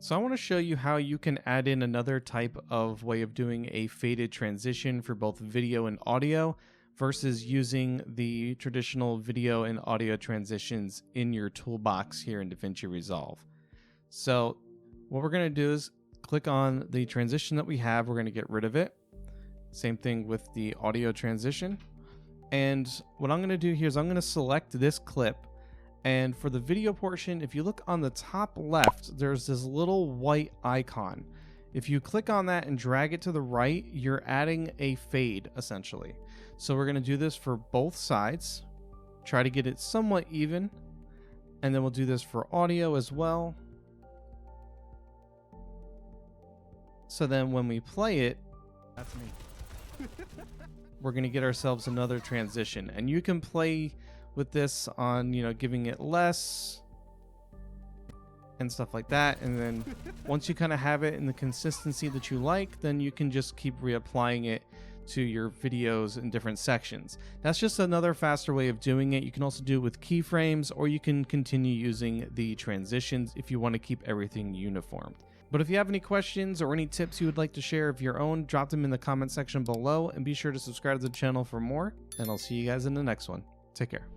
So I want to show you how you can add in another type of way of doing a faded transition for both video and audio versus using the traditional video and audio transitions in your toolbox here in Davinci Resolve. So what we're going to do is click on the transition that we have. We're going to get rid of it. Same thing with the audio transition. And what I'm going to do here is I'm going to select this clip. And for the video portion, if you look on the top left, there's this little white icon. If you click on that and drag it to the right, you're adding a fade essentially. So we're going to do this for both sides. Try to get it somewhat even. And then we'll do this for audio as well. So then when we play it, That's me. we're going to get ourselves another transition. And you can play with this on, giving it less and stuff like that. And then once you kind of have it in the consistency that you like, then you can just keep reapplying it to your videos in different sections. That's just another faster way of doing it. You can also do it with keyframes, or you can continue using the transitions if you want to keep everything uniform. But if you have any questions or any tips you would like to share of your own, drop them in the comment section below, and be sure to subscribe to the channel for more, and I'll see you guys in the next one. Take care.